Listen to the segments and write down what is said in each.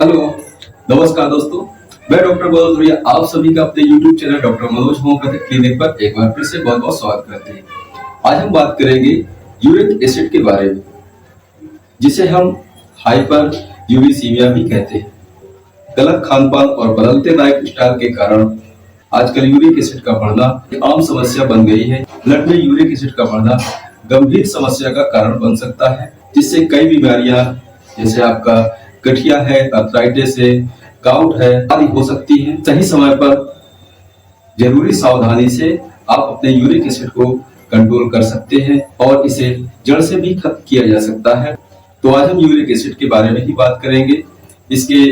Hello, नमस्कार दोस्तों। मैं डॉक्टर मनोज भैया आप सभी का अपने YouTube channel doctor Manoj homeopathic clinic पर एक बार फिर से बहुत बहुत स्वागत करते हैं। आज हम बात करेंगे यूरिक एसिड के बारे में, जिसे हम हाइपर यूरिसीमिया भी कहते हैं। गलत खान-पान और बदलते लाइफस्टाइल के कारण आजकल यूरिक एसिड का बढ़ना एक आम समस्या बन गई है। ब्लड में यूरिक एसिड का बढ़ना गंभीर समस्या का कारण बन सकता है, जिससे कई बीमारियां जैसे आपका गठिया है, अर्थराइटिस है, गाउट है आदि हो सकती है। सही समय पर जरूरी सावधानी से आप अपने यूरिक एसिड को कंट्रोल कर सकते हैं और इसे जड़ से भी खत्म किया जा सकता है। तो आज हम यूरिक एसिड के बारे में ही बात करेंगे, इसके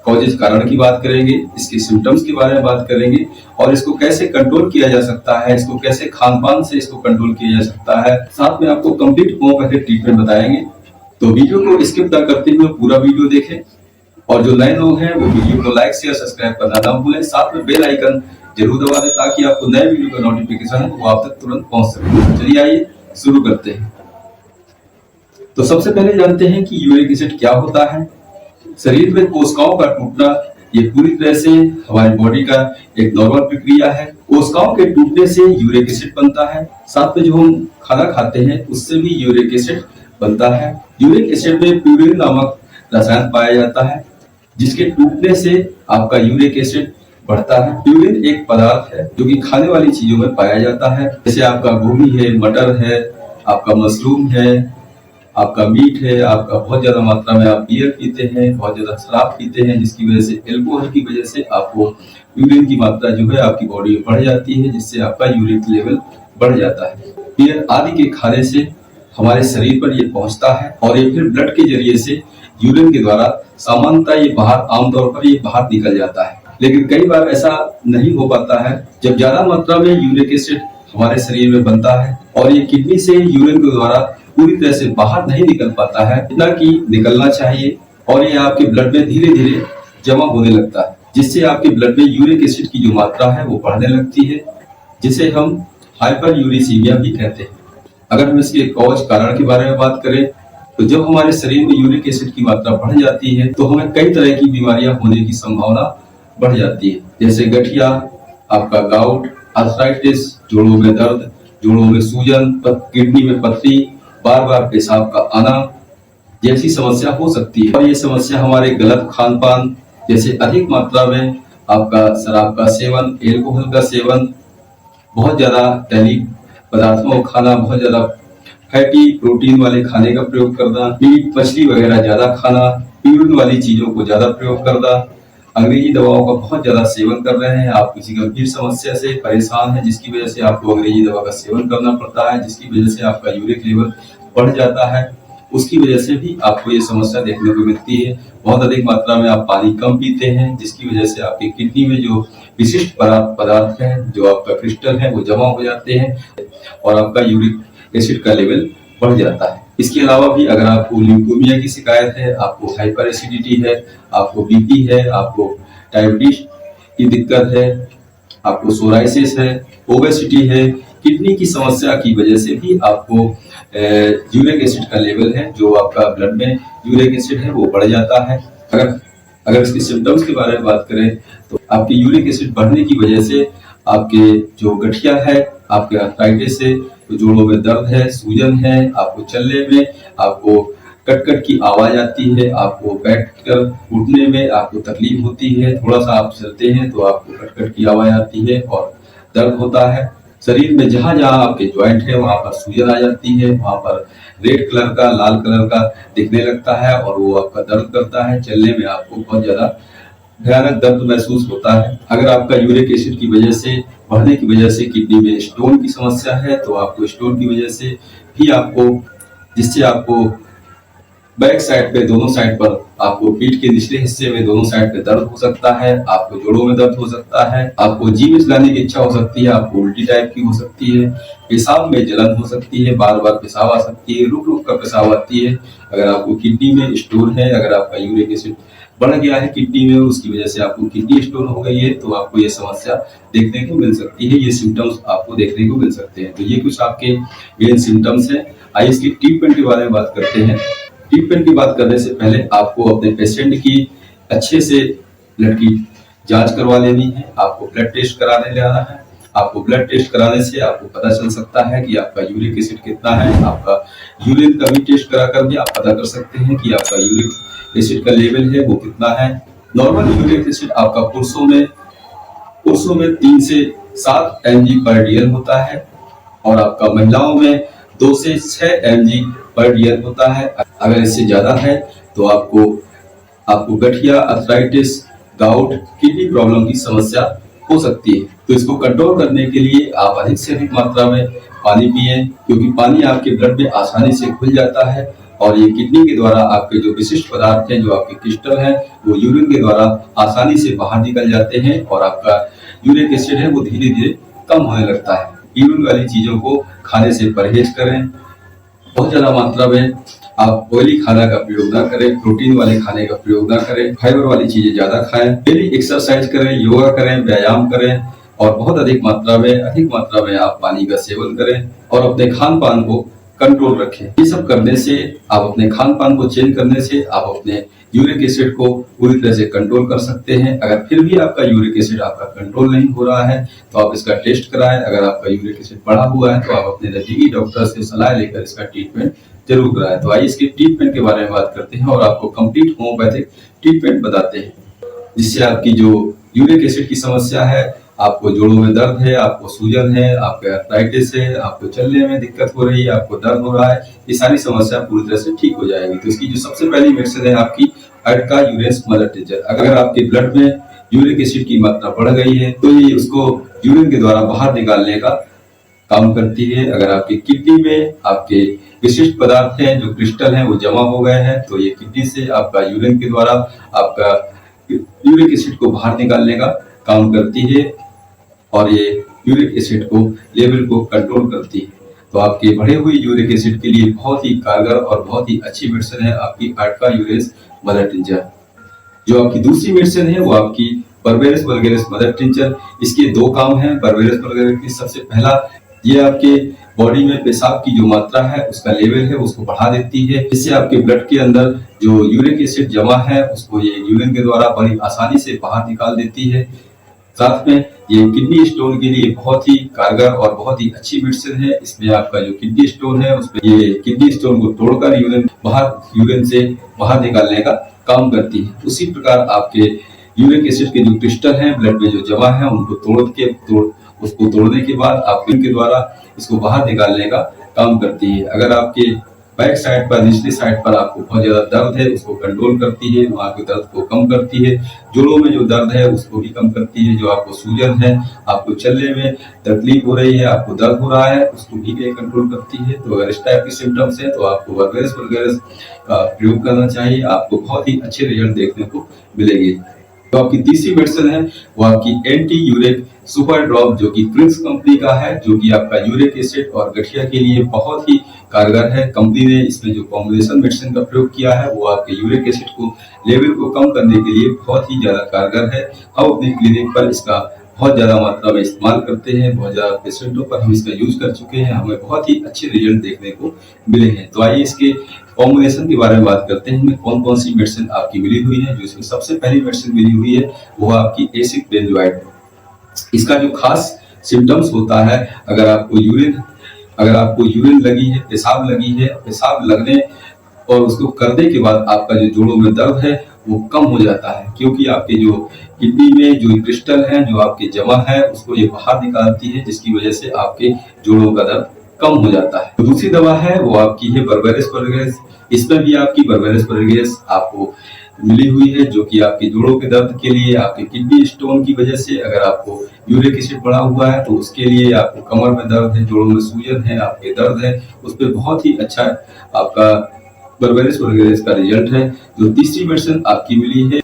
कॉजेज कारण की बात करेंगे, इसके सिम्टम्स के बारे में बात करेंगे और इसको कैसे कंट्रोल किया जा सकता है, इसको कैसे खान-पान से इसको कंट्रोल किया जा सकता है। साथ में आपको कंप्लीट होम्योपैथिक ट्रीटमेंट बताएंगे। तो वीडियो को स्किप ना करते हुए पूरा वीडियो देखें और जो नए लोग हैं वो वीडियो को लाइक शेयर सब्सक्राइब करना ना भूलें। साथ में बेल आइकन जरूर दबा दें ताकि आपको नए वीडियो का नोटिफिकेशन है वो आप तक तुरंत पहुंच सके। चलिए आइए शुरू करते हैं। तो सबसे पहले जानते हैं कि यूरिक एसिड क्या होता है। शरीर में कोशिकाओं का टूटना ये पूरी तरह से हमारी बॉडी का एक नॉर्मल प्रक्रिया है। कोशिकाओं के टूटने से यूरिक एसिड बनता है। साथ में जो हम खाना खाते हैं उससे भी यूरिक एसिड बनता है। यूरिक एसिड में प्यूरिन नामक रसायन पाया जाता है, जिसके टूटने से आपका यूरिक एसिड बढ़ता है। प्यूरिन एक पदार्थ है जो कि खाने वाली चीजों में पाया जाता है, जैसे आपका गोभी है, मटर है, आपका मशरूम है, आपका मीट है, आपका बहुत ज्यादा मात्रा में आप बियर पीते हैं, बहुत ज्यादा शराब पीते हैं, जिसकी वजह से एल्कोहल की वजह से आपको यूरिन की मात्रा जो है आपकी बॉडी में बढ़ जाती है, जिससे आपका यूरिक लेवल बढ़ जाता है। बियर आदि के खाने से हमारे शरीर पर ये पहुंचता है और ये फिर ब्लड के जरिए से यूरिन के द्वारा सामान्यतः ये बाहर आमतौर पर ये बाहर निकल जाता है। लेकिन कई बार ऐसा नहीं हो पाता है जब ज्यादा मात्रा में यूरिक एसिड हमारे शरीर में बनता है और ये किडनी से यूरिन के द्वारा पूरी तरह से बाहर नहीं निकल पाता है जितना कि निकलना चाहिए और ये आपके ब्लड में धीरे धीरे जमा होने लगता है, जिससे आपके ब्लड में यूरिक एसिड की जो मात्रा है वो बढ़ने लगती है, जिसे हम हाइपर यूरिसीमिया भी कहते हैं। अगर हम इसके कॉज कारण के बारे में बात करें तो जब हमारे शरीर में यूरिक एसिड की मात्रा बढ़ जाती है तो हमें कई तरह की बीमारियां होने की संभावना बढ़ जाती है, जैसे गठिया, आपका गाउट, अर्थराइटिस, जोड़ों में दर्द, जोड़ों में सूजन, किडनी में पथरी, बार बार पेशाब का आना जैसी समस्या हो सकती है। और ये समस्या हमारे गलत खान पान जैसे अधिक मात्रा में आपका शराब का सेवन, एल्कोहल का सेवन, बहुत ज्यादा तैलीय पदार्थों को खाना, बहुत ज्यादा फैटी प्रोटीन वाले खाने का प्रयोग करना, मीट मछली वगैरह ज्यादा खाना, प्यूरिन वाली चीजों को ज्यादा प्रयोग करना, अंग्रेजी दवाओं का बहुत ज्यादा सेवन कर रहे हैं, आप किसी गंभीर समस्या से परेशान हैं जिसकी वजह से आपको अंग्रेजी दवा का सेवन करना पड़ता है, जिसकी वजह से आपका यूरिक लेवल बढ़ जाता है, उसकी वजह से भी आपको ये समस्या देखने को मिलती है। बहुत अधिक मात्रा में आप पानी कम पीते हैं, जिसकी वजह से आपकी किडनी में जो विशिष्ट पदार्थ हैं, जो आपका क्रिस्टल है, वो जमा हो जाते हैं और आपका यूरिक एसिड का लेवल बढ़ जाता है। इसके अलावा भी अगर आपको ल्यूकेमिया की शिकायत है, आपको हाइपर एसिडिटी है, आपको बीपी है, आपको डायबिटीज की दिक्कत है, आपको सोराइसिस है, ओबेसिटी है, किडनी की समस्या की वजह से भी आपको यूरिक एसिड का लेवल है, जो आपका ब्लड में यूरिक एसिड है वो बढ़ जाता है। अगर इसके सिम्टम्स के बारे में बात करें तो आपके यूरिक एसिड बढ़ने की वजह से आपके जो गठिया है, आपके अर्थराइटिस है, तो जोड़ों में दर्द है, सूजन है, आपको चलने में आपको कट की आवाज आती है, आपको बैठकर उठने में आपको तकलीफ होती है, थोड़ा सा आप चलते हैं तो आपको कट की आवाज आती है और दर्द होता है। शरीर में जहां जहां आपके ज्वाइंट है वहां पर सूजन आ जाती है, वहां पर रेड कलर का, लाल कलर का दिखने लगता है और वो आपका दर्द करता है। चलने में आपको बहुत ज्यादा भयानक दर्द महसूस होता है। अगर आपका यूरिक एसिड की वजह से बढ़ने की वजह से किडनी में स्टोन की समस्या है तो आपको स्टोन की वजह से भी जिससे आपको बैक साइड पे दोनों साइड पर आपको पीठ के निचले हिस्से में दोनों साइड पे दर्द हो सकता है, आपको जोड़ों में दर्द हो सकता है, आपको जी में चलाने की इच्छा हो सकती है, आपको उल्टी टाइप की हो सकती है, पेशाब में जलन हो सकती है, बार बार पेशाब आ सकती है, रुक रुक कर पेशाब आती है। अगर आपको किडनी में स्टोन है, अगर आपका यूरिक एसिड बढ़ गया है किडनी में, उसकी वजह से आपको किडनी स्टोन हो गई है, तो आपको ये समस्या देखने को मिल सकती है, ये सिम्टम्स आपको देखने को मिल सकते हैं। तो ये कुछ आपके मेन सिम्टम्स हैं। आइए इसकी ट्रीटमेंट के बारे में बात करते हैं। ट्रीटमेंट की बात करने से पहले आपको अपने पेशेंट की अच्छे से ब्लड की जांच करवा लेनी है। आपको ब्लड टेस्ट कराने जाना है। आपको ब्लड टेस्ट कराने से आपको पता चल सकता है कि आपका यूरिक एसिड कितना है। आपका यूरिन का भी टेस्ट करा कर भी आप पता कर सकते हैं कि आपका यूरिक एसिड का लेवल है वो कितना है। नॉर्मल यूरिक एसिड आपका पुरुषों में 3 से 7 mg पर dl होता है और आपका महिलाओं में 2 से 6 mg पर dl होता है। अगर इससे ज्यादा है तो आपको गठिया, अर्थराइटिस, गाउट, किडनी प्रॉब्लम की समस्या हो सकती है। तो इसको कंट्रोल करने के लिए आप अधिक से अधिक मात्रा में पानी पिए, क्योंकि पानी आपके ब्लड में आसानी से घुल जाता है और ये किडनी के द्वारा आपके जो विशिष्ट पदार्थ हैं, जो आपके क्रिस्टल हैं, वो यूरिन के द्वारा आसानी से बाहर निकल जाते हैं और आपका यूरिक एसिड है वो धीरे धीरे कम होने लगता है। यूरिन वाली चीजों को खाने से परहेज करें। बहुत ज्यादा मात्रा में आप ऑयली खाना का प्रयोग ना करें, प्रोटीन वाले खाने का प्रयोग ना करें, फाइबर वाली चीजें ज्यादा खाएं, डेली एक्सरसाइज करें, योगा करें, व्यायाम करें और बहुत अधिक मात्रा में आप पानी का सेवन करें और अपने खान पान को कंट्रोल रखें। ये सब करने से, आप अपने खान पान को चेंज करने से आप अपने यूरिक एसिड को पूरी तरह से कंट्रोल कर सकते हैं। अगर फिर भी आपका यूरिक एसिड आपका कंट्रोल नहीं हो रहा है तो आप इसका टेस्ट कराएं। अगर आपका यूरिक एसिड बढ़ा हुआ है तो आप अपने नजदीकी डॉक्टर से सलाह लेकर इसका ट्रीटमेंट जरूर कराएं। तो आइए इसके ट्रीटमेंट के बारे में बात करते हैं और आपको कंप्लीट होम्योपैथिक ट्रीटमेंट बताते हैं, जिससे आपकी जो यूरिक एसिड की समस्या है, आपको जोड़ों में दर्द है, आपको सूजन है, आपको आर्थराइटिस है, आपको चलने में दिक्कत हो रही है, आपको दर्द हो रहा है, ये सारी समस्या पूरी तरह से ठीक हो जाएगी। तो इसकी जो सबसे पहली मेडिसिन है आपकी अटका यूरेंस मदर टिंचर। अगर आपके ब्लड में यूरिक एसिड की मात्रा बढ़ गई है तो ये उसको यूरिन के द्वारा बाहर निकालने का काम करती है। अगर आपकी किडनी में आपके विशिष्ट पदार्थ हैं, जो क्रिस्टल हैं, वो जमा हो गए हैं तो ये किडनी से आपका यूरिन के द्वारा आपका यूरिक एसिड को बाहर निकालने का काम करती है और ये यूरिक एसिड को लेवल को कंट्रोल करती है। तो आपके बढ़े हुए यूरिक एसिड के लिए बहुत ही कारगर और बहुत ही अच्छी मेडिसिन है आपकी अटका यूरेंस मदर टिंचर। जो आपकी दूसरी मेडिसिन है वो आपकी बर्बेरिस वल्गैरिस मदर टिंचर। इसके 2 काम हैं। बर्बेरिस वल्गैरिस की सबसे पहला, ये आपके बॉडी में पेशाब की जो मात्रा है उसका लेवल है उसको बढ़ा देती है, जिससे आपके ब्लड के अंदर जो यूरिक एसिड जमा है उसको ये यूरिन के द्वारा बड़ी आसानी से बाहर निकाल देती है। साथ में ये किडनी स्टोन के लिए बहुत ही कारगर और बहुत ही अच्छी मेडिसिन है। इसमें आपका जो किडनी स्टोन है उसमें ये किडनी स्टोन को तोड़कर यूरिन से बाहर निकालने का काम करती है। उसी प्रकार आपके यूरिक एसिड के जो क्रिस्टल हैं ब्लड में जो जमा है उनको उसको तोड़ने के बाद आप के द्वारा इसको बाहर निकालने का काम करती है। अगर आपके बैक साइड पर, निचली साइड पर आपको बहुत ज्यादा दर्द है उसको कंट्रोल करती है, वहां के दर्द को कम करती है। जोड़ों में जो दर्द है उसको भी कम करती है। जो आपको सूजन है, आपको चलने में तकलीफ हो रही है, आपको दर्द हो रहा है, उसको भी कंट्रोल करती है। तो अगर इस टाइप की सिम्टम्स है तो आपको बर्बेरिस वल्गैरिस का प्रयोग करना चाहिए। आपको बहुत ही अच्छे रिजल्ट देखने को मिलेंगे। तो आपकी तीसरी मेडिसिन है वो आपकी एंटी यूरिक सुपर ड्रॉप, जो कि प्रिंस कंपनी का है, जो कि आपका यूरिक एसिड और गठिया के लिए बहुत ही कारगर है। कंपनी ने इसमें जो कॉम्बिनेशन मेडिसिन का प्रयोग किया है वो आपके यूरिक एसिड को लेवल को कम करने के लिए बहुत ही ज्यादा कारगर है। हम अपने क्लिनिक पर इसका बहुत ज्यादा मात्रा में इस्तेमाल करते हैं, बहुत ज्यादा पेशेंटों पर हम इसका यूज कर चुके हैं, हमें बहुत ही अच्छे रिजल्ट देखने को मिले हैं। तो आइए इसके कॉम्बिनेशन के बारे में बात करते हैं, हमें कौन कौन सी मेडिसिन आपकी मिली हुई है। जो इसमें सबसे पहली मेडिसिन मिली हुई है वो आपकी एसिड बेंजोएट। इसका जो खास सिम्टम्स होता है, अगर आपको यूरिन लगी है, पेशाब लगी है, पेशाब लगने और उसको करने के बाद आपका जो जोड़ों में दर्द है वो कम हो जाता है, क्योंकि आपके जो किडनी में जो क्रिस्टल है जो आपके जमा है उसको ये बाहर निकालती है, जिसकी वजह से आपके जोड़ों का दर्द कम हो जाता है। तो दूसरी दवा है वो आपकी है बर्बेरिस वल्गैरिस। इसमें भी आपकी बर्बेरिस वल्गैरिस आपको मिली हुई है, जो कि आपके जोड़ों के दर्द के लिए, आपके किडनी स्टोन की वजह से, अगर आपको यूरिक एसिड बढ़ा हुआ है तो उसके लिए, आपको कमर में दर्द है, जोड़ों में सूजन है, आपके दर्द है, उस पर बहुत ही अच्छा आपका बर्बेरिस वल्गैरिस का रिजल्ट है। जो तीसरी मेडिसिन आपकी मिली है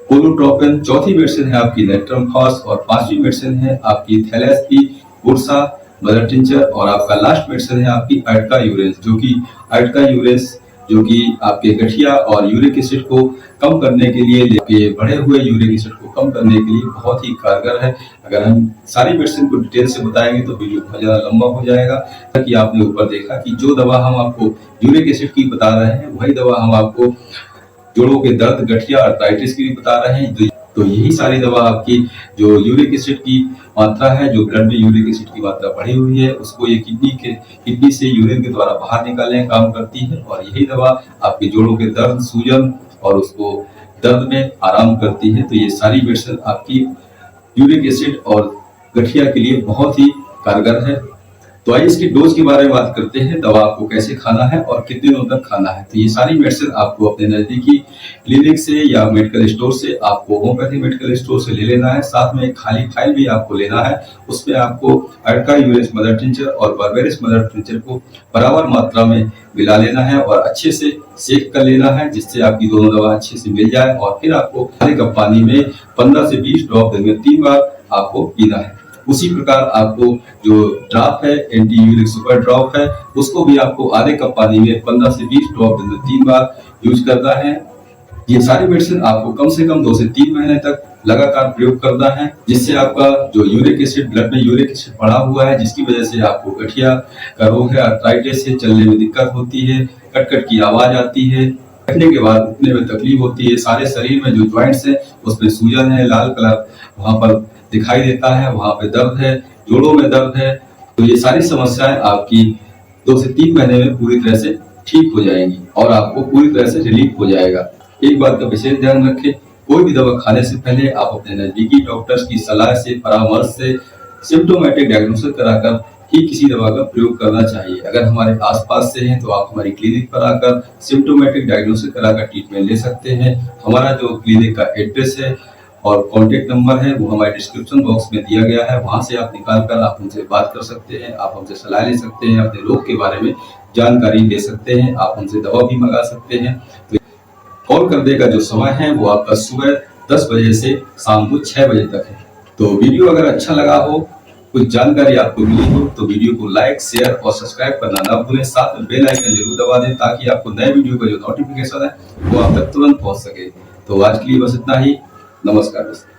कोलोट्रोपिन, चौथी मेडिसिन है आपकी नेट्रम फॉस और पांचवी मेडिसिन है आपकी थैलेस्पी बुरसा मदर टिंचर और आपका लास्ट मेडिसिन है आपकी अटका यूरेंस, जो कि अटका यूरेंस जो कि आपके गठिया और यूरिक एसिड को कम करने के लिए, बढ़े हुए यूरिक एसिड को कम करने के लिए बहुत ही कारगर है। अगर हम सारी मेडिसिन को डिटेल से बताएंगे तो वीडियो बहुत ज्यादा लंबा हो जाएगा। कि आपने ऊपर देखा कि जो दवा हम आपको यूरिक एसिड की बता रहे हैं वही दवा हम आपको जोड़ों के दर्द, गठिया, आर्थराइटिस की भी बता रहे हैं। तो यही सारी दवा आपकी जो यूरिक एसिड की मात्रा है, जो ब्लड में यूरिक एसिड की मात्रा बढ़ी हुई है, उसको ये किडनी से यूरिन के द्वारा बाहर निकालने का काम करती है। और यही दवा आपके जोड़ों के दर्द, सूजन और उसको दर्द में आराम करती है। तो ये सारी मेडिसिन आपकी यूरिक एसिड और गठिया के लिए बहुत ही कारगर है। तो आइए इसकी डोज के बारे में बात करते हैं। दवा आपको कैसे खाना है और कितने दिनों तक खाना है। तो ये सारी मेडिसिन आपको अपने नजदीकी क्लिनिक से या मेडिकल स्टोर से, आपको होम्योपैथी मेडिकल स्टोर से ले लेना है। साथ में एक खाली फाइल भी आपको लेना है। उसमें आपको अर्का यूएस मदर टिंचर और बारबेरिस मदर टिंचर को बराबर मात्रा में मिला लेना है और अच्छे से सेक कर लेना है, जिससे आपकी दोनों दवा अच्छे से मिल जाए। और फिर आपको आधे कप पानी में 15 से 20 ड्रॉप दिन में 3 बार आपको पीना है। उसी प्रकार आपको जो ड्रॉप है, एंटी यूरिक सुपर ड्रॉप है, उसको भी आपको आधे कप पानी में 15 से 20 ड्रॉप दिन में 3 बार यूज करना है। ये सारी मेडिसिन आपको कम से कम 2 से 3 महीने तक लगातार प्रयोग करना है, जिससे आपका जो यूरिक एसिड, ब्लड में यूरिक एसिड बढ़ा हुआ है, जिसकी वजह से आपको गठिया का रोग है, आर्थराइटिस से चलने में दिक्कत होती है, कट की आवाज आती है, बैठने के बाद उठने में तकलीफ होती है, सारे शरीर में जो ज्वाइंट्स है उसमें सूजन है, लाल कलर वहां पर दिखाई देता है, वहां पे दर्द है, जोड़ों में दर्द है। तो ये सारी समस्याएं आपकी 2 से 3 महीने में पूरी तरह से ठीक हो जाएंगी और आपको पूरी तरह से रिलीफ हो जाएगा। एक बात का विशेष ध्यान रखें, कोई भी दवा खाने से पहले आप अपने नजदीकी डॉक्टर्स की सलाह से, परामर्श से सिम्टोमेटिक डायग्नोसिस कराकर ही किसी दवा का प्रयोग करना चाहिए। अगर हमारे आसपास से हैं तो आप हमारी क्लिनिक पर आकर सिम्टोमेटिक डायग्नोसिस कराकर ट्रीटमेंट ले सकते हैं। हमारा जो क्लिनिक का एड्रेस है और कॉन्टेक्ट नंबर है वो हमारे डिस्क्रिप्शन बॉक्स में दिया गया है। वहां से आप निकाल कर आप हमसे बात कर सकते हैं, आप हमसे सलाह ले सकते हैं, अपने रोग के बारे में जानकारी ले सकते हैं, आप हमसे दवा भी मंगा सकते हैं। तो कॉल करने का जो समय है वो आपका सुबह 10 बजे से शाम को 6 बजे तक है। तो वीडियो अगर अच्छा लगा हो, कुछ जानकारी आपको मिली हो, तो वीडियो को लाइक, शेयर और सब्सक्राइब करना ना भूलें। साथ में बेल आइकन जरूर दबा दें ताकि आपको नए वीडियो का जो नोटिफिकेशन है वो आप तक तुरंत पहुंच सके। तो आज के लिए बस इतना ही। नमस्कार दोस्तों।